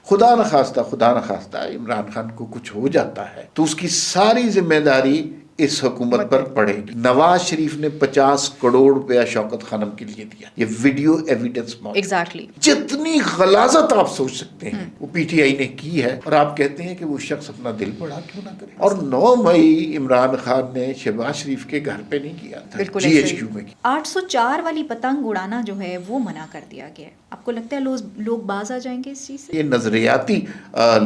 خدا نخواستہ عمران خان کو کچھ ہو جاتا ہے تو اس کی ساری ذمہ داری اس حکومت پر پڑے گی. نواز شریف نے 50 کروڑ روپیہ شوکت خانم کے لیے دیا. یہ ویڈیو ایویڈنس ایگزیکٹلی جتنی غلاظت آپ سوچ سکتے ہیں وہ پی ٹی آئی نے کی ہے، اور آپ کہتے ہیں کہ وہ شخص اپنا دل بڑا کیوں نہ کرے. اور 9 مئی عمران خان نے شہباز شریف کے گھر پہ نہیں کیا تھا، جی ایچ کیو میں کیا. 804 والی پتنگ اڑانا جو ہے وہ منع کر دیا گیا ہے. آپ کو لگتا ہے لوگ باز آ جائیں گے اس چیز سے؟ یہ نظریاتی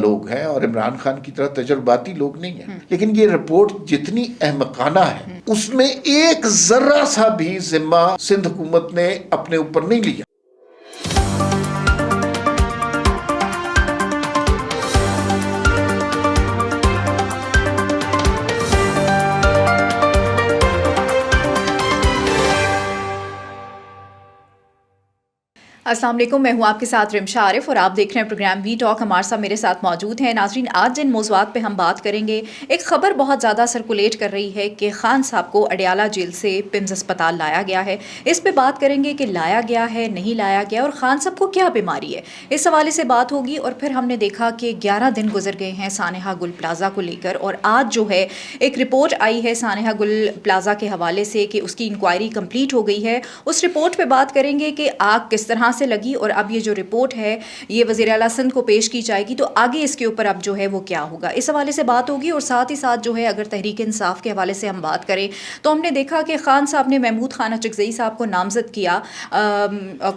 لوگ ہیں اور عمران خان کی طرح تجرباتی لوگ نہیں ہیں، لیکن یہ رپورٹ جتنی احمقانہ ہے اس میں ایک ذرہ سا بھی ذمہ سندھ حکومت نے اپنے اوپر نہیں لیا. السلام علیکم، میں ہوں آپ کے ساتھ رمشا عارف اور آپ دیکھ رہے ہیں پروگرام وی ٹاک. ہمارے ساتھ میرے ساتھ موجود ہیں ناظرین. آج جن موضوعات پہ ہم بات کریں گے، ایک خبر بہت زیادہ سرکولیٹ کر رہی ہے کہ خان صاحب کو اڈیالہ جیل سے پمز اسپتال لایا گیا ہے. اس پہ بات کریں گے کہ لایا گیا ہے نہیں لایا گیا، اور خان صاحب کو کیا بیماری ہے، اس حوالے سے بات ہوگی. اور پھر ہم نے دیکھا کہ 11 دن گزر گئے ہیں سانحہ گل پلازا کو لے کر، اور آج جو ہے ایک رپورٹ آئی ہے سانحہ گل پلازا کے حوالے سے کہ اس کی انکوائری کمپلیٹ ہو گئی ہے. اس رپورٹ پہ بات کریں گے کہ آگ کس طرح سے لگی، اور اب یہ جو رپورٹ ہے یہ وزیر اعلیٰ سندھ کو پیش کی جائے گی تو آگے اس کے اوپر اب جو ہے وہ کیا ہوگا، اس حوالے سے بات ہوگی. اور ساتھ ہی ساتھ جو ہے اگر تحریک انصاف کے حوالے سے ہم بات کریں تو ہم نے دیکھا کہ خان صاحب نے محمود خان اچکزئی صاحب کو نامزد کیا.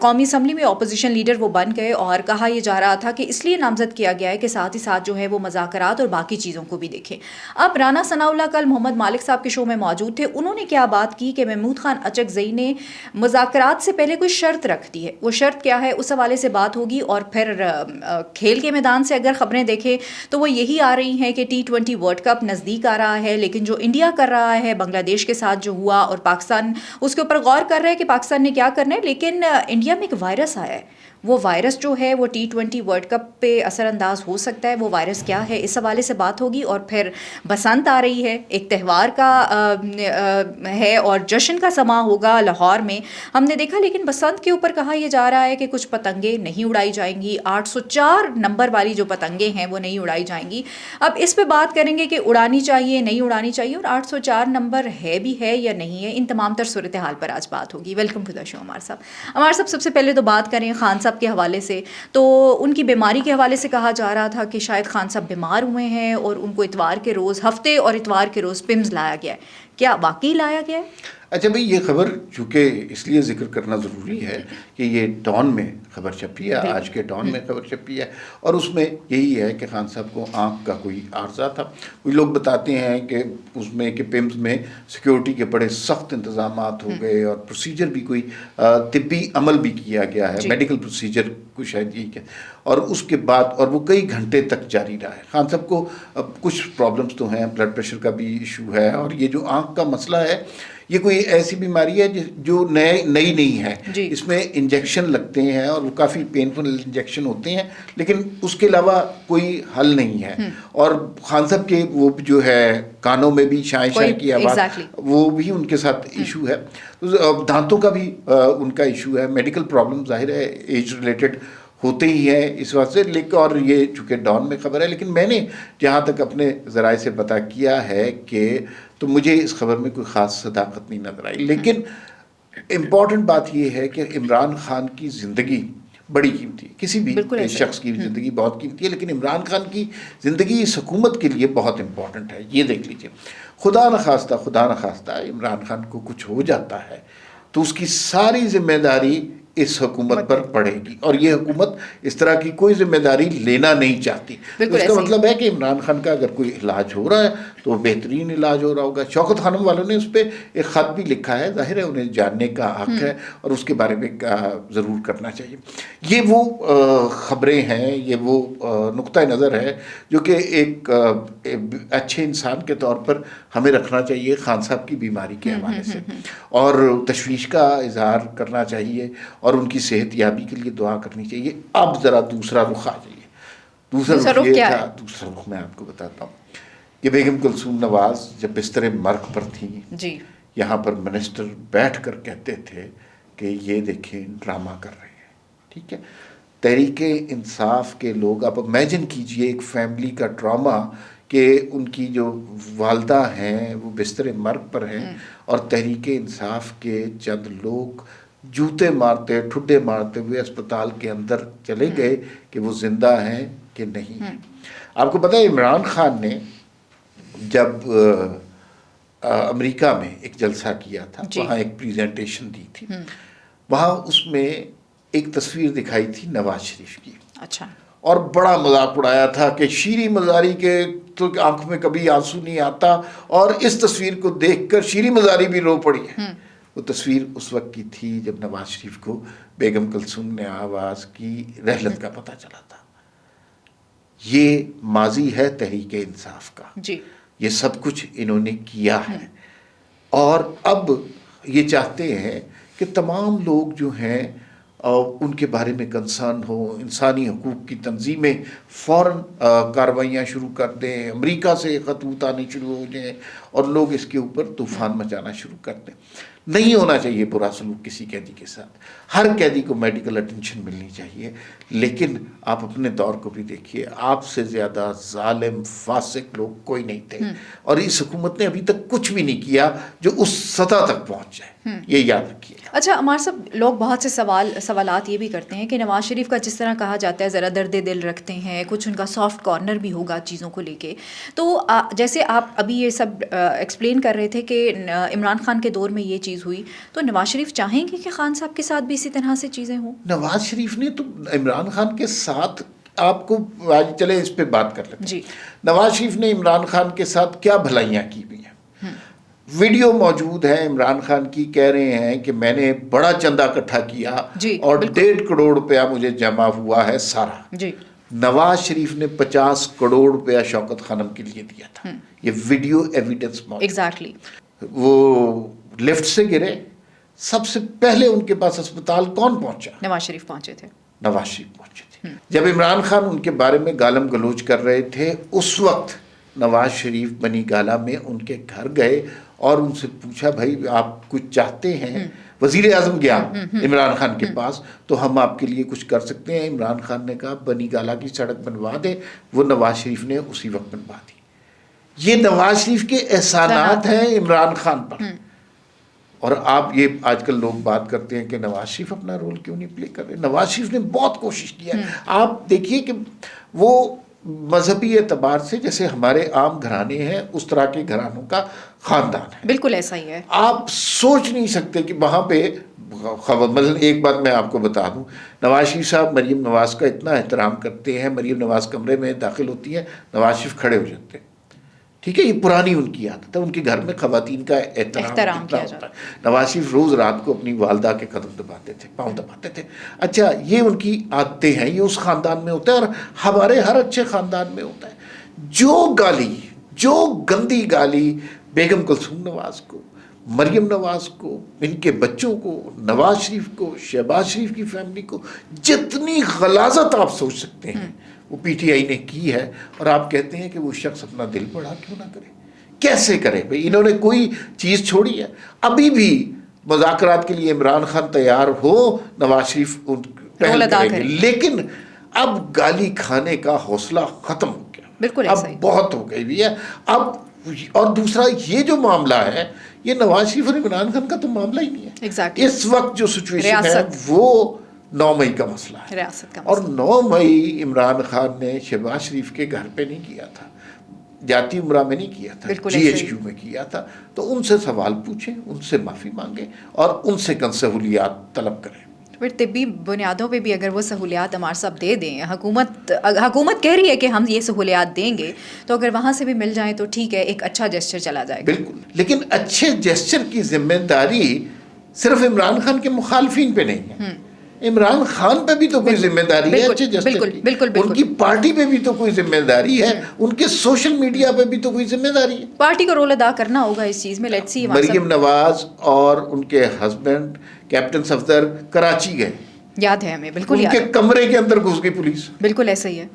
قومی اسمبلی میں اپوزیشن لیڈر وہ بن گئے، اور کہا یہ جا رہا تھا کہ اس لیے نامزد کیا گیا ہے کہ ساتھ ہی ساتھ جو ہے وہ مذاکرات اور باقی چیزوں کو بھی دیکھیں. اب رانا ثناء اللہ کل محمد مالک صاحب کے شو میں موجود تھے، انہوں نے کیا بات کی کہ محمود خان اچکزئی نے مذاکرات سے پہلے کوئی شرط رکھ دی ہے. وہ شرط کیا ہے اس حوالے سے بات ہوگی. اور پھر کھیل کے میدان سے اگر خبریں دیکھیں تو وہ یہی آ رہی ہیں کہ T20 ورلڈ کپ نزدیک آ رہا ہے، لیکن جو انڈیا کر رہا ہے بنگلہ دیش کے ساتھ جو ہوا، اور پاکستان اس کے اوپر غور کر رہا ہے کہ پاکستان نے کیا کرنا ہے. لیکن انڈیا میں ایک وائرس آیا ہے، وہ وائرس جو ہے وہ T20 ورلڈ کپ پہ اثر انداز ہو سکتا ہے. وہ وائرس کیا ہے اس حوالے سے بات ہوگی. اور پھر بسنت آ رہی ہے، ایک تہوار کا ہے اور جشن کا سماں ہوگا لاہور میں ہم نے دیکھا، لیکن بسنت کے اوپر کہا یہ جا رہا ہے کہ کچھ پتنگیں نہیں اڑائی جائیں گی. 804 نمبر والی جو پتنگیں ہیں وہ نہیں اڑائی جائیں گی. اب اس پہ بات کریں گے کہ اڑانی چاہیے نہیں اڑانی چاہیے، اور 804 نمبر ہے بھی ہے یا نہیں ہے. ان تمام تر صورتحال پر آج بات ہوگی. ویلکم ٹو دا شو عمار صاحب. سب سے پہلے تو بات کریں خان صاحب کے حوالے سے، تو ان کی بیماری کے حوالے سے کہا جا رہا تھا کہ شاید خان صاحب بیمار ہوئے ہیں اور ان کو اتوار کے روز ہفتے اور اتوار کے روز پمز لایا گیا ہے. کیا واقعی لایا گیا ہے؟ اچھا بھائی، یہ خبر چونکہ اس لیے ذکر کرنا ضروری ہے کہ یہ ڈان میں خبر چھپی ہے، آج کے ڈان میں خبر چھپی ہے، اور اس میں یہی ہے کہ خان صاحب کو آنکھ کا کوئی عارضہ تھا. کوئی لوگ بتاتے ہیں کہ اس میں کہ پمز میں سیکیورٹی کے بڑے سخت انتظامات ہو گئے اور پروسیجر بھی کوئی طبی عمل بھی کیا گیا ہے، میڈیکل پروسیجر کوئی شاید یہ کہ، اور اس کے بعد اور وہ کئی گھنٹے تک جاری رہا ہے. خان صاحب کو کچھ پرابلمس تو ہیں، بلڈ پریشر کا بھی ایشو ہے، اور یہ جو آنکھ کا مسئلہ ہے یہ کوئی ایسی بیماری ہے جو نئی نہیں ہے. اس میں انجیکشن لگتے ہیں اور وہ کافی پینفل انجیکشن ہوتے ہیں، لیکن اس کے علاوہ کوئی حل نہیں ہے. اور خان صاحب کے وہ جو ہے کانوں میں بھی شائیں کی آواز، وہ بھی ان کے ساتھ ایشو ہے. دانتوں کا بھی ان کا ایشو ہے. میڈیکل پرابلم ظاہر ہے ایج ریلیٹڈ ہوتے ہی ہیں اس واسطے. لیکن اور یہ چونکہ ڈان میں خبر ہے، لیکن میں نے جہاں تک اپنے ذرائع سے پتہ کیا ہے کہ تو مجھے اس خبر میں کوئی خاص صداقت نہیں نظر آئی. لیکن امپورٹنٹ بات یہ ہے کہ عمران خان کی زندگی بڑی قیمتی ہے. کسی بھی شخص کی زندگی بہت قیمتی ہے، لیکن عمران خان کی زندگی اس حکومت کے لیے بہت امپورٹنٹ ہے. یہ دیکھ لیجئے، خدا نخواستہ عمران خان کو کچھ ہو جاتا ہے تو اس کی ساری ذمہ داری اس حکومت پر پڑے گی، اور یہ حکومت اس طرح کی کوئی ذمہ داری لینا نہیں چاہتی. اس کا مطلب ہے کہ عمران خان کا اگر کوئی علاج ہو رہا ہے تو وہ بہترین علاج ہو رہا ہوگا. شوکت خانم والوں نے اس پہ ایک خط بھی لکھا ہے، ظاہر ہے انہیں جاننے کا حق ہے اور اس کے بارے میں ضرور کرنا چاہیے. یہ وہ خبریں ہیں، یہ وہ نقطۂ نظر ہے جو کہ ایک اچھے انسان کے طور پر ہمیں رکھنا چاہیے خان صاحب کی بیماری کے حوالے سے، اور تشویش کا اظہار کرنا چاہیے اور ان کی صحت یابی کے لیے دعا کرنی چاہیے. اب ذرا دوسرا رخ آ جائیے. دوسرا رخ یہ تھا، دوسرا رخ میں آپ کو بتاتا ہوں کہ بیگم کلثوم نواز جب بستر مرگ پر تھیں جی، یہاں پر منسٹر بیٹھ کر کہتے تھے کہ یہ دیکھیں ڈرامہ کر رہے ہیں. ٹھیک ہے، تحریک انصاف کے لوگ، آپ امیجن کیجئے ایک فیملی کا ڈرامہ کہ ان کی جو والدہ ہیں وہ بستر مرگ پر ہیں اور تحریک انصاف کے چند لوگ جوتے مارتے ٹھڈے مارتے ہوئے اسپتال کے اندر چلے گئے کہ وہ زندہ ہیں کہ نہیں ہیں۔ آپ کو پتہ ہے عمران خان نے جب امریکہ میں ایک جلسہ کیا تھا، وہاں ایک پریزنٹیشن دی تھی، وہاں اس میں ایک تصویر دکھائی تھی نواز شریف کی، اچھا، اور بڑا مذاق اڑایا تھا کہ شیریں مزاری کے تو آنکھوں میں کبھی آنسو نہیں آتا، اور اس تصویر کو دیکھ کر شیریں مزاری بھی رو پڑی ہے۔ وہ تصویر اس وقت کی تھی جب نواز شریف کو بیگم کلثوم نے آواز کی رحلت کا پتہ چلا تھا۔ یہ ماضی ہے تحریک انصاف کا، جی، یہ سب کچھ انہوں نے کیا ہے، اور اب یہ چاہتے ہیں کہ تمام لوگ جو ہیں ان کے بارے میں کنسرن ہوں، انسانی حقوق کی تنظیمیں فوراً کارروائیاں شروع کر دیں، امریکہ سے خطوط آنے شروع ہو جائیں اور لوگ اس کے اوپر طوفان مچانا شروع کر دیں۔ نہیں ہونا چاہیے برا سلوک کسی قیدی کے ساتھ، ہر قیدی کو میڈیکل اٹینشن ملنی چاہیے، لیکن آپ اپنے دور کو بھی دیکھیے، آپ سے زیادہ ظالم فاسق لوگ کوئی نہیں تھے، اور اس حکومت نے ابھی تک کچھ بھی نہیں کیا جو اس سطح تک پہنچ جائے، یہ یاد رکھیے۔ اچھا عمار صاحب، لوگ بہت سے سوالات یہ بھی کرتے ہیں کہ نواز شریف کا جس طرح کہا جاتا ہے ذرا درد دل رکھتے ہیں، کچھ ان کا سافٹ کارنر بھی ہوگا چیزوں کو لے کے، تو جیسے آپ ابھی یہ سب ایکسپلین کر رہے تھے کہ عمران خان کے دور میں یہ چیز ہوئی، تو نواز شریف چاہیں گے کہ خان صاحب کے ساتھ بھی اسی طرح سے چیزیں ہوں؟ نواز شریف نے تو عمران خان کے ساتھ، آپ کو آج چلے اس پہ بات کر لیتے ہیں، نواز شریف نے عمران خان کے ساتھ کیا بھلائیاں کی ہوئی ہیں۔ ویڈیو موجود ہے عمران خان کی، کہہ رہے ہیں کہ میں نے بڑا چندہ اکٹھا کیا اور 1.5 کروڑ روپیہ مجھے جمع ہوا ہے سارا۔ نواز شریف نے 50 کروڑ روپیہ شوکت خانم کے لیے دیا تھا، یہ ویڈیو ایویڈنس موجود ہے۔ وہ لفٹ سے گرے، سب سے پہلے ان کے پاس اسپتال کون پہنچا؟ نواز شریف پہنچے تھے، نواز شریف پہنچے تھے۔ جب عمران خان ان کے بارے میں گالم گلوچ کر رہے تھے، اس وقت نواز شریف بنی گالہ میں ان کے گھر گئے اور ان سے پوچھا بھائی آپ کچھ چاہتے ہیں؟ وزیر اعظم گیا عمران خان کے پاس تو ہم آپ کے لیے کچھ کر سکتے ہیں۔ عمران خان نے کہا بنی گالہ کی سڑک بنوا دے، وہ نواز شریف نے اسی وقت بنوا دی۔ یہ نواز شریف کے احسانات ہیں عمران خان پر۔ اور آپ یہ آج کل لوگ بات کرتے ہیں کہ نواز شریف اپنا رول کیوں نہیں پلے کر رہے۔ نواز شریف نے بہت کوشش کیا ہے۔ آپ دیکھیے کہ وہ مذہبی اعتبار سے جیسے ہمارے عام گھرانے ہیں اس طرح کے گھرانوں کا خاندان ہے، بالکل ایسا ہی ہے۔ آپ سوچ نہیں سکتے کہ وہاں پہ مثلا ایک بات میں آپ کو بتا دوں، نواز شریف صاحب مریم نواز کا اتنا احترام کرتے ہیں، مریم نواز کمرے میں داخل ہوتی ہیں نواز شریف کھڑے ہو جاتے ہیں، ٹھیک ہے، یہ پرانی ان کی عادت ہے، ان کے گھر میں خواتین کا احترام کیا ہوتا ہے۔ نواز شریف روز رات کو اپنی والدہ کے قدم دباتے تھے، پاؤں دباتے تھے۔ اچھا، یہ ان کی عادتیں ہیں، یہ اس خاندان میں ہوتا ہے اور ہمارے ہر اچھے خاندان میں ہوتا ہے۔ جو گندی گالی بیگم کلثوم نواز کو، مریم نواز کو، ان کے بچوں کو، نواز شریف کو، شہباز شریف کی فیملی کو، جتنی غلاظت آپ سوچ سکتے ہیں وہ پی ٹی آئی نے کی ہے، اور آپ کہتے ہیں کہ وہ شخص اپنا دل بڑا کیوں نہ کرے؟ کیسے کرے بھائی؟ انہوں نے کوئی چیز چھوڑی ہے؟ ابھی بھی مذاکرات کے لیے عمران خان تیار ہو، نواز شریف پہل کریں گے، لیکن اب گالی کھانے کا حوصلہ ختم ہو گیا، بالکل اب بہت ہو گئی بھی ہے اب۔ اور دوسرا یہ جو معاملہ ہے یہ نواز شریف اور عمران خان کا تو معاملہ ہی نہیں ہے۔ اس وقت جو سچویشن ہے وہ 9 مئی کا مسئلہ ہے، اور 9 مئی عمران خان نے شہباز شریف کے گھر پہ نہیں کیا تھا، جاتی عمرہ میں نہیں کیا تھا، جی ایچ کیو میں کیا تھا۔ تو ان سے سوال پوچھیں، ان سے معافی مانگیں اور ان سے سہولیات طلب کریں۔ پھر طبی بنیادوں پہ بھی اگر وہ سہولیات ہمارے ساتھ دے دیں، حکومت کہہ رہی ہے کہ ہم یہ سہولیات دیں گے، تو اگر وہاں سے بھی مل جائیں تو ٹھیک ہے، ایک اچھا جیسچر چلا جائے گا۔ بالکل، لیکن اچھے جیسچر کی ذمہ داری صرف عمران خان کے مخالفین پہ نہیں ہے، عمران خان پہ بھی تو کوئی ذمہ داری ہے اچھے جیسچر کی، ان کی پارٹی پہ بھی تو کوئی ذمہ داری ہے، ان کے سوشل میڈیا پہ بھی تو کوئی ذمہ داری ہے۔ پارٹی کو رول ادا کرنا ہوگا اس چیز میں۔ لیٹس سی مریم نواز اور ان کے ہسبینڈ کیپٹن صفدر کراچی گئے، یاد ہے ہمیں، بالکل ان کے کمرے کے اندر گھس گئی پولیس، بالکل ایسا ہی ہے،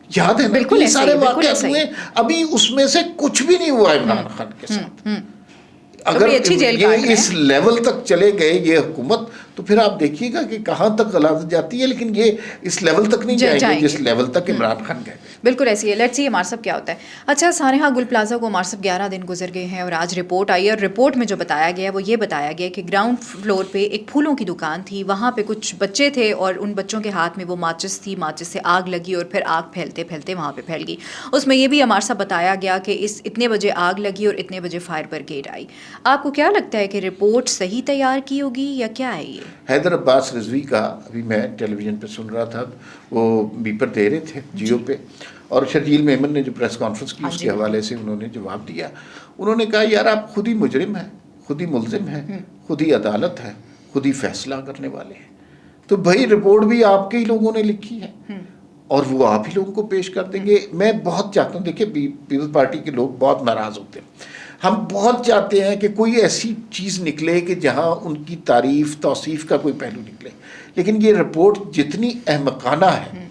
یاد ہے نا؟ بالکل سارے واقعات ہوئے، ابھی اس میں سے کچھ بھی نہیں ہوا عمران خان کے ساتھ۔ اگر یہ اس لیول تک چلے گئے یہ حکومت تو پھر آپ دیکھیے گا کہ کہاں تک غلاظت جاتی ہے، لیکن یہ اس لیول تک نہیں جائیں گے جس لیول تک عمران خان گئے. بالکل ایسی ہے. لیٹس سی عمار صاحب کیا ہوتا ہے. اچھا سانحہ گل پلازا کو عمار صاحب 11 دن گزر گئے ہیں اور آج رپورٹ آئی ہے، اور رپورٹ میں جو بتایا گیا وہ یہ بتایا گیا کہ گراؤنڈ فلور پہ ایک پھولوں کی دکان تھی، وہاں پہ کچھ بچے تھے اور ان بچوں کے ہاتھ میں وہ ماچس تھی، ماچس سے آگ لگی اور پھر آگ پھیلتے پھیلتے وہاں پہ پھیل گئی. اس میں یہ بھی عمار صاحب بتایا گیا کہ اتنے بجے آگ لگی اور اتنے بجے فائر بریگیڈ آئی. آپ کو کیا لگتا ہے کہ رپورٹ صحیح تیار کی ہوگی یا کیا ہے یہ؟ حیدر عباس رضوی کا ابھی میں ٹیلی ویژن پہ سن رہا تھا، وہ بیپر دے رہے تھے جیو پہ، اور شرجیل میمن نے جو پریس کانفرنس کی اس کے حوالے سے انہوں نے جواب دیا. انہوں نے کہا یار آپ خود ہی مجرم ہیں، خود ہی ملزم ہیں، خود ہی عدالت ہے، خود ہی فیصلہ کرنے والے ہیں، تو بھائی رپورٹ بھی آپ کے ہی لوگوں نے لکھی ہے اور وہ آپ ہی لوگوں کو پیش کر دیں گے. میں بہت چاہتا ہوں، دیکھیں پیپلز پارٹی کے لوگ بہت ناراض ہوتے ہیں، ہم بہت چاہتے ہیں کہ کوئی ایسی چیز نکلے کہ جہاں ان کی تعریف توصیف کا کوئی پہلو نکلے، لیکن یہ رپورٹ جتنی احمقانہ ہے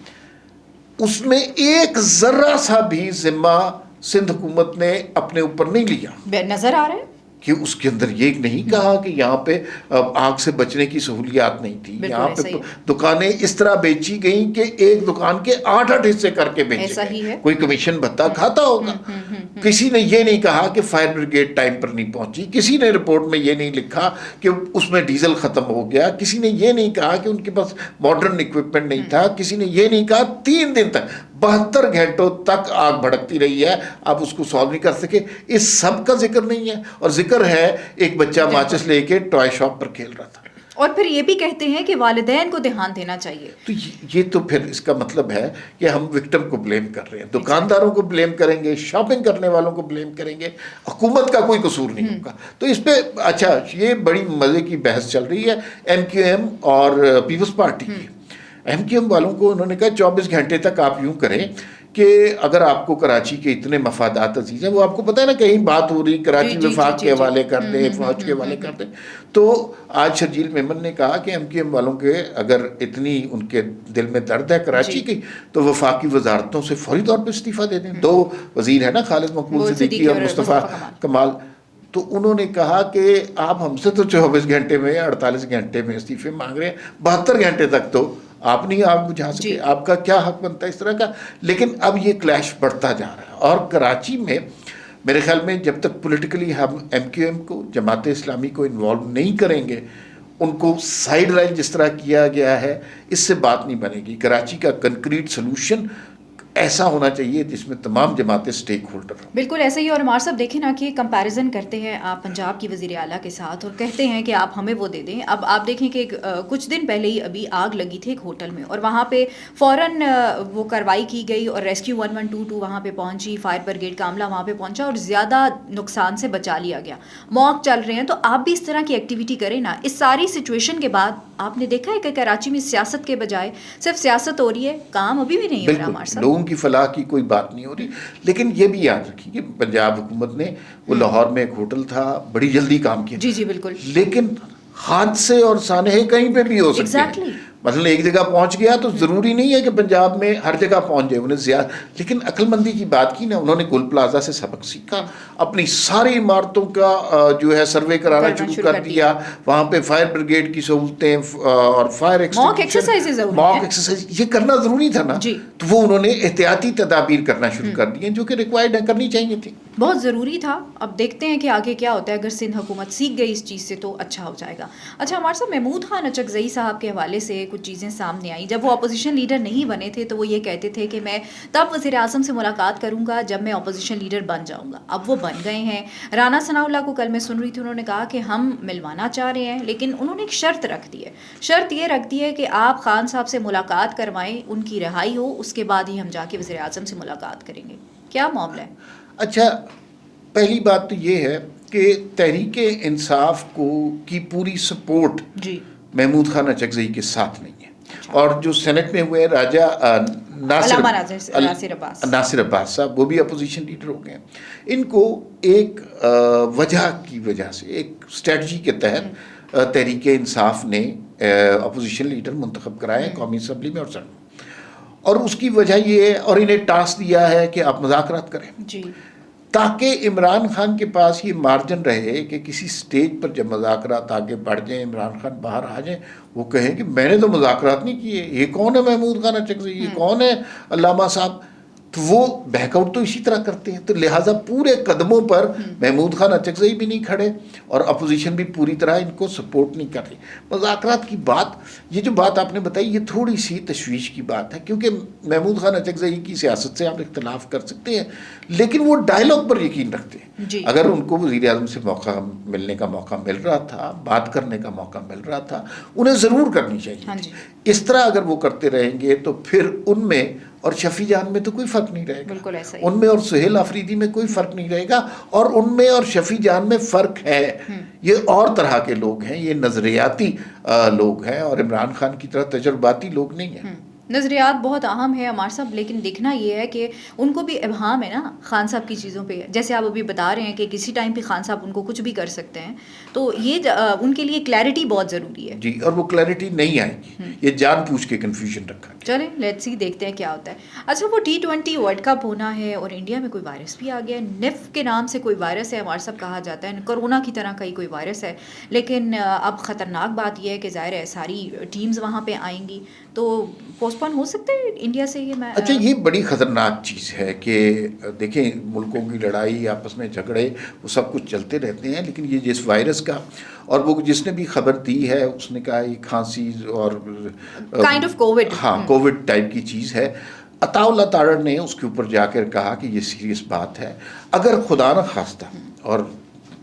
اس میں ایک ذرہ سا بھی ذمہ سندھ حکومت نے اپنے اوپر نہیں لیا. نظر آ رہا ہے کہ اس کے اندر یہ نہیں کہا کہ یہاں پہ آگ سے بچنے کی سہولیات نہیں تھی، یہاں پہ دکانیں اس طرح بیچی گئیں کہ ایک دکان کے 8 حصے کر کے بیچے گئے، کوئی کمیشن بھتہ کھاتا ہوگا. کسی نے یہ نہیں کہا کہ فائر بریگیڈ ٹائم پر نہیں پہنچی، کسی نے رپورٹ میں یہ نہیں لکھا کہ اس میں ڈیزل ختم ہو گیا، کسی نے یہ نہیں کہا کہ ان کے پاس ماڈرن اکوپمنٹ نہیں تھا، کسی نے یہ نہیں کہا 3 دن تک 72 گھنٹوں تک آگ بھڑکتی رہی ہے، آپ اس کو سالو نہیں کر سکے. اس سب کا ذکر نہیں ہے، اور ذکر ہے ایک بچہ ماچس لے کے ٹوائے شاپ پر کھیل رہا تھا. اور پھر یہ بھی کہتے ہیں کہ والدین کو دھیان دینا چاہیے. تو یہ تو پھر اس کا مطلب ہے کہ ہم وکٹم کو بلیم کر رہے ہیں، دکانداروں کو بلیم کریں گے، شاپنگ کرنے والوں کو بلیم کریں گے، حکومت کا کوئی قصور نہیں ہوگا. تو اس پہ اچھا یہ بڑی مزے کی بحث چل رہی ہے ایم کیو ایم اور پیپلز پارٹی کی. ایم کیو ایم والوں کو انہوں نے کہا 24 گھنٹے تک آپ یوں کریں کہ اگر آپ کو کراچی کے اتنے مفادات عزیز ہیں، وہ آپ کو پتہ ہے نا کہیں بات ہو رہی کراچی وفاق کے حوالے کر دیں، فوج کے حوالے کر دیں. تو آج شرجیل میمن نے کہا کہ ایم کیو ایم والوں کے اگر اتنی ان کے دل میں درد ہے کراچی کی تو وفاقی وزارتوں سے فوری طور پہ استعفیٰ دے دیں. 2 وزیر ہیں نا، خالد مقبول صدیقی اور مصطفیٰ کمال. تو انہوں نے کہا کہ آپ ہم سے تو 24 گھنٹے میں 48 گھنٹے میں استعفے مانگ رہے ہیں، 72 گھنٹے تک تو آپ نہیں آگ بجھا سکے، آپ کا کیا حق بنتا ہے اس طرح کا. لیکن اب یہ کلیش بڑھتا جا رہا ہے، اور کراچی میں میرے خیال میں جب تک پولیٹیکلی ہم ایم کیو ایم کو، جماعت اسلامی کو انوالو نہیں کریں گے، ان کو سائیڈ لائن جس طرح کیا گیا ہے، اس سے بات نہیں بنے گی. کراچی کا کنکریٹ سلوشن ایسا ہونا چاہیے جس میں تمام جماعتیں سٹیک ہولڈر ہوں. بالکل ایسا ہی. اور عمار صاحب دیکھیں نا کہ کمپیریزن کرتے ہیں آپ پنجاب کی وزیر اعلیٰ کے ساتھ اور کہتے ہیں کہ آپ ہمیں وہ دے دیں. اب آپ دیکھیں کہ کچھ دن پہلے ہی ابھی آگ لگی تھی ایک ہوٹل میں، اور وہاں پہ فوراً وہ کارروائی کی گئی اور ریسکیو 1122 وہاں پہ پہنچی، فائر بریگیڈ کا عملہ وہاں پہ پہنچا اور زیادہ نقصان سے بچا لیا گیا. موک چل رہے ہیں، تو آپ بھی اس طرح کی ایکٹیویٹی کریں نا. اس ساری سچویشن کے بعد آپ نے دیکھا ہے کہ کراچی میں سیاست کے بجائے صرف سیاست ہو رہی ہے، کام ابھی بھی نہیں ہو رہا. عمار صاحب لوگوں کی فلاح کی کوئی بات نہیں ہو رہی. لیکن یہ بھی یاد رکھیے کہ پنجاب حکومت نے، وہ لاہور میں ایک ہوٹل تھا، بڑی جلدی کام کیا. جی بالکل. لیکن حادثے اور سانحے کہیں پہ بھی ہو سکتے ہیں. مثلا ایک جگہ پہنچ گیا تو ضروری نہیں ہے کہ پنجاب میں ہر جگہ پہنچ جائے. انہیں زیادہ، لیکن عقل مندی کی بات کی نا انہوں نے، گل پلازا سے سبق سیکھا، اپنی ساری عمارتوں کا جو ہے سروے کرانا شروع کر دیا. وہاں پہ فائر بریگیڈ کی سہولتیں اور فائر موک ایکسرسائز یہ کرنا ضروری تھا نا. تو وہ انہوں نے احتیاطی تدابیر کرنا شروع کر دی ہیں جو کہ ریکوائرڈ کرنی چاہیے تھی، بہت ضروری تھا. اب دیکھتے ہیں کہ آگے کیا ہوتا ہے. اگر سندھ حکومت سیکھ گئی اس چیز سے تو اچھا ہو جائے گا. اچھا ہمارے صاحب محمود خان اچکزئی صاحب کے حوالے سے کچھ چیزیں سامنے آئیں. جب وہ اپوزیشن لیڈر نہیں بنے تھے تو وہ یہ کہتے تھے کہ میں تب وزیر اعظم سے ملاقات کروں گا جب میں اپوزیشن لیڈر بن جاؤں گا. اب وہ بن گئے ہیں. رانا ثناء اللہ کو کل میں سن رہی تھی، انہوں نے کہا کہ ہم ملوانا چاہ رہے ہیں، لیکن انہوں نے ایک شرط رکھ دی ہے. شرط یہ رکھ دی ہے کہ آپ خان صاحب سے ملاقات کروائیں، ان کی رہائی ہو، اس کے بعد ہی ہم جا کے وزیر اعظم سے ملاقات کریں گے. کیا معاملہ ہے؟ اچھا پہلی بات تو یہ ہے کہ تحریک انصاف کی پوری سپورٹ محمود خان اچکزئی کے ساتھ نہیں ہے. اور جو سینٹ میں ہوئے راجہ ناصر عباس صاحب، وہ بھی اپوزیشن لیڈر ہو گئے ہیں. ان کو ایک وجہ کی وجہ سے، ایک اسٹریٹجی کے تحت تحریک انصاف نے اپوزیشن لیڈر منتخب کرایا ہے قومی اسمبلی میں اور سینٹ میں. اور اس کی وجہ یہ ہے، اور انہیں ٹاسک دیا ہے کہ آپ مذاکرات کریں. تاکہ عمران خان کے پاس یہ مارجن رہے کہ کسی سٹیج پر جب مذاکرات آگے بڑھ جائیں، عمران خان باہر آ جائیں، وہ کہیں کہ میں نے تو مذاکرات نہیں کیے، یہ کون ہے محمود خان اچکزئی، یہ کون ہے علامہ صاحب، تو وہ بیک آؤٹ تو اسی طرح کرتے ہیں. تو لہٰذا پورے قدموں پر محمود خان اچکزئی بھی نہیں کھڑے اور اپوزیشن بھی پوری طرح ان کو سپورٹ نہیں کر رہی. مذاکرات کی بات، یہ جو بات آپ نے بتائی، یہ تھوڑی سی تشویش کی بات ہے، کیونکہ محمود خان اچکزئی کی سیاست سے آپ اختلاف کر سکتے ہیں، لیکن وہ ڈائلاگ پر یقین رکھتے ہیں. جی. اگر ان کو وزیر اعظم سے ملنے کا موقع مل رہا تھا، بات کرنے کا موقع مل رہا تھا، انہیں ضرور کرنی چاہیے. جی. اس طرح اگر وہ کرتے رہیں گے تو پھر ان میں اور شفیع جان میں تو کوئی فرق نہیں رہے گا. بالکل ایسا ہی. ان میں اور سہیل آفریدی میں کوئی فرق نہیں رہے گا، اور ان میں اور شفیع جان میں فرق ہے. یہ اور طرح کے لوگ ہیں، یہ نظریاتی لوگ ہیں، اور عمران خان کی طرح تجرباتی لوگ نہیں ہیں. نظریات بہت اہم ہے عمار صاحب، لیکن دیکھنا یہ ہے کہ ان کو بھی ابہام ہے نا خان صاحب کی چیزوں پہ. جیسے آپ ابھی بتا رہے ہیں کہ کسی ٹائم پہ خان صاحب ان کو کچھ بھی کر سکتے ہیں، تو یہ ان کے لیے کلیئرٹی بہت ضروری ہے. جی، اور وہ کلیئرٹی نہیں آئے گی، یہ جان پوچھ کے کنفیوژن رکھا گیا. چلیں لیٹس سی، دیکھتے ہیں کیا ہوتا ہے. اچھا، وہ T20 ورلڈ کپ ہونا ہے اور انڈیا میں کوئی وائرس بھی آ گیا ہے. نف کے نام سے کوئی وائرس ہے ہمارے سب کہا جاتا ہے، کرونا کی طرح کا ہی کوئی وائرس ہے. لیکن اب خطرناک بات یہ ہے کہ ظاہر ہے ساری ٹیمز وہاں پہ آئیں گی، تو پوسٹ پون ہو سکتے ہیں انڈیا سے. یہ میں اچھا، یہ بڑی خطرناک چیز ہے کہ دیکھیں ملکوں کی لڑائی، آپس میں جھگڑے، وہ سب کچھ چلتے رہتے ہیں، لیکن یہ جس وائرس کا، اور وہ جس نے بھی خبر دی ہے اس نے کہا یہ کھانسی اور کائنڈ آف کووڈ، ہاں کووڈ ٹائپ کی چیز ہے. عطا اللہ تعالی نے اس کے اوپر جا کر کہا کہ یہ سیریس بات ہے، اگر خدا نہ خواستہ اور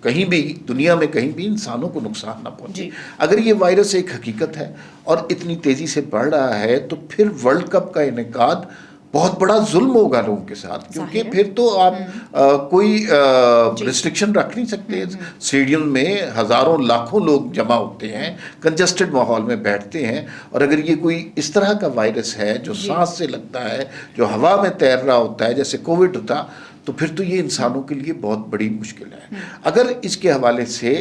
کہیں بھی دنیا میں کہیں بھی انسانوں کو نقصان نہ پہنچے، اگر یہ وائرس ایک حقیقت ہے اور اتنی تیزی سے بڑھ رہا ہے، تو پھر ورلڈ کپ کا انعقاد بہت بڑا ظلم ہوگا لوگوں کے ساتھ، کیونکہ پھر تو آپ کوئی ریسٹرکشن رکھ نہیں سکتے. اسٹیڈیم میں ہزاروں لاکھوں لوگ جمع ہوتے ہیں، کنجسٹڈ ماحول میں بیٹھتے ہیں، اور اگر یہ کوئی اس طرح کا وائرس ہے جو سانس سے لگتا ہے، جو ہوا میں تیر رہا ہوتا ہے جیسے کووڈ ہوتا، تو پھر تو یہ انسانوں کے لیے بہت بڑی مشکل ہے. اگر اس کے حوالے سے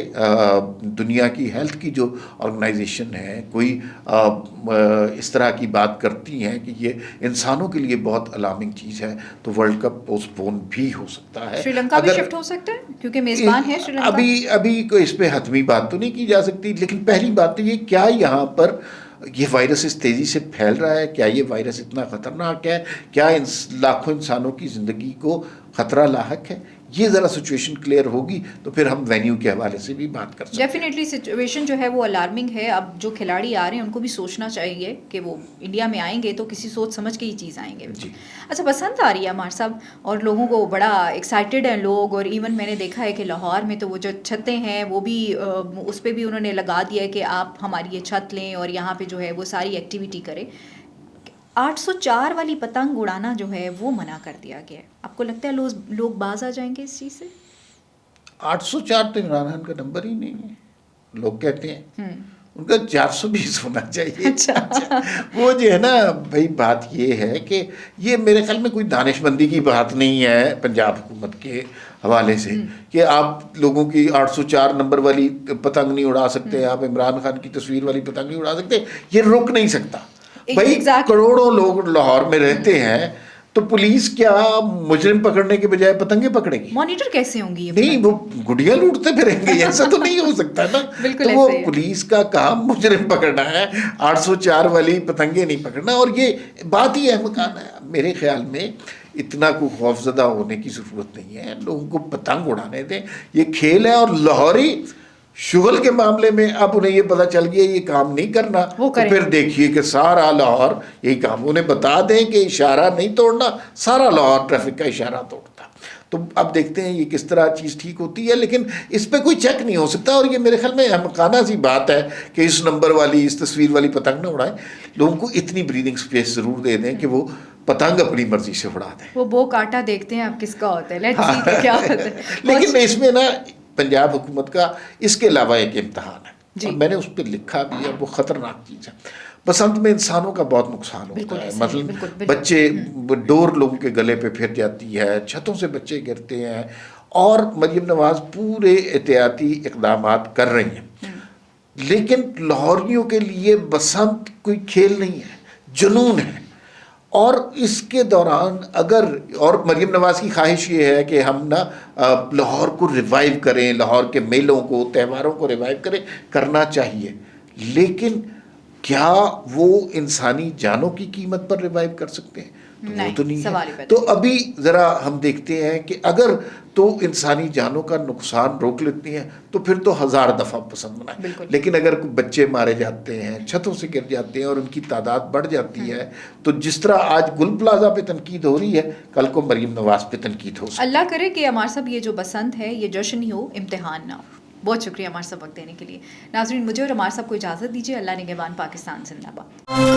دنیا کی ہیلتھ کی جو آرگنائزیشن ہے کوئی اس طرح کی بات کرتی ہیں کہ یہ انسانوں کے لیے بہت الارمنگ چیز ہے، تو ورلڈ کپ پوسٹ پون بھی ہو سکتا ہے. سری لنکا بھی شفٹ ہو سکتا ہے کیونکہ میزبان ہے سری لنکا. ابھی کوئی اس پہ حتمی بات تو نہیں کی جا سکتی، لیکن پہلی بات تو یہ، کیا یہاں پر یہ وائرس اس تیزی سے پھیل رہا ہے، کیا یہ وائرس اتنا خطرناک ہے، کیا لاکھوں انسانوں کی زندگی کو خطرہ لاحق ہے. یہ ذرا سچویشن کلیئر ہوگی تو پھر ہم وینیو کے حوالے سے بھی بات کر سکتے ہیں. ڈیفینیٹلی سچویشن جو ہے وہ الارمنگ ہے. اب جو کھلاڑی آ رہے ہیں ان کو بھی سوچنا چاہیے کہ وہ انڈیا میں آئیں گے تو کسی سوچ سمجھ کے ہی چیز آئیں گے. جی. اچھا، پسند آ رہی ہے ہمارے صاحب، اور لوگوں کو بڑا ایکسائٹیڈ ہیں لوگ، اور ایون میں نے دیکھا ہے کہ لاہور میں تو وہ جو چھتیں ہیں وہ بھی اس پہ بھی انہوں نے لگا دیا ہے کہ آپ ہماری یہ چھت لیں اور یہاں پہ جو ہے وہ ساری ایکٹیویٹی کریں. 804 والی پتنگ اڑانا جو ہے وہ منع کر دیا گیا ہے. آپ کو لگتا ہے لوگ باز آ جائیں گے اس چیز سے؟ 804 تو عمران خان کا نمبر ہی نہیں ہے، لوگ کہتے ہیں ان کا 420 ہونا چاہیے. اچھا، وہ جو ہے نا بھائی، بات یہ ہے کہ یہ میرے خیال میں کوئی دانش مندی کی بات نہیں ہے پنجاب حکومت کے حوالے سے کہ آپ لوگوں کی 804 نمبر والی پتنگ نہیں اڑا سکتے، آپ عمران خان کی تصویر والی پتنگ نہیں اڑا سکتے. یہ رک نہیں سکتا بھائی. کروڑوں لوگ لاہور میں رہتے ہیں، تو پولیس کیا مجرم پکڑنے کے بجائے پتنگیں پکڑے گی؟ مانیٹر کیسے ہوں گی؟ نہیں، وہ گڈیاں لوٹتے پھریں گے، ایسا تو نہیں ہو سکتا نا. تو وہ پولیس کا کام مجرم پکڑنا ہے، 804 والی پتنگیں نہیں پکڑنا. اور یہ بات ہی احمقانہ ہے. میرے خیال میں اتنا کوئی خوفزدہ ہونے کی ضرورت نہیں ہے، لوگوں کو پتنگ اڑانے دیں، یہ کھیل ہے. اور لاہوری شغل کے معاملے میں اب انہیں یہ پتہ چل گیا یہ کام نہیں کرنا، تو پھر دیکھیے کہ سارا لاہور یہی کام، انہیں بتا دیں کہ اشارہ نہیں توڑنا، سارا لاہور ٹریفک کا اشارہ توڑتا. تو اب دیکھتے ہیں یہ کس طرح چیز ٹھیک ہوتی ہے، لیکن اس پہ کوئی چیک نہیں ہو سکتا. اور یہ میرے خیال میں احمقانہ سی بات ہے کہ اس نمبر والی، اس تصویر والی پتنگ نہ اڑائیں. لوگوں کو اتنی بریدنگ سپیس ضرور دے دیں کہ وہ پتنگ اپنی مرضی سے اڑا دیں. وہ بو کاٹا دیکھتے ہیں اب کس کا ہوتا ہے، لیٹس سی کہ کیا ہوتا ہے. لیکن اس میں نا پنجاب حکومت کا اس کے علاوہ ایک امتحان ہے، اور میں نے اس پہ لکھا بھی ہے، وہ خطرناک چیز ہے. بسنت میں انسانوں کا بہت نقصان ہوتا ہے. مثلا بچے، ڈور لوگوں کے گلے پہ پھر جاتی ہے، چھتوں سے بچے گرتے ہیں، اور مریم نواز پورے احتیاطی اقدامات کر رہی ہیں. لیکن لاہوریوں کے لیے بسنت کوئی کھیل نہیں ہے، جنون ہے. اور اس کے دوران اگر اور مریم نواز کی خواہش یہ ہے کہ ہم نا لاہور کو ریوائیو کریں، لاہور کے میلوں کو، تہواروں کو ریوائیو کریں، کرنا چاہیے، لیکن کیا وہ انسانی جانوں کی قیمت پر ریوائیو کر سکتے ہیں؟ تو وہ تو نہیں ہے۔ تو ابھی ذرا ہم دیکھتے ہیں کہ اگر تو انسانی جانوں کا نقصان روک لیتی ہیں تو پھر تو 1000 دفعہ پسند منائیں، لیکن اگر بچے مارے جاتے ہیں، چھتوں سے گر جاتے ہیں اور ان کی تعداد بڑھ جاتی ہے، تو جس طرح آج گل پلازہ پہ تنقید ہو رہی ہے، کل کو مریم نواز پہ تنقید ہو سکتی ہے۔ اللہ کرے کہ عمار صاحب یہ جو بسنت ہے یہ جشن ہی ہو، امتحان نہ ہو۔ بہت شکریہ عمار صاحب وقت دینے کے لیے۔ ناظرین، مجھے اور عمار صاحب کو اجازت دیجیے۔ اللہ نگہبان، پاکستان زندہ باد۔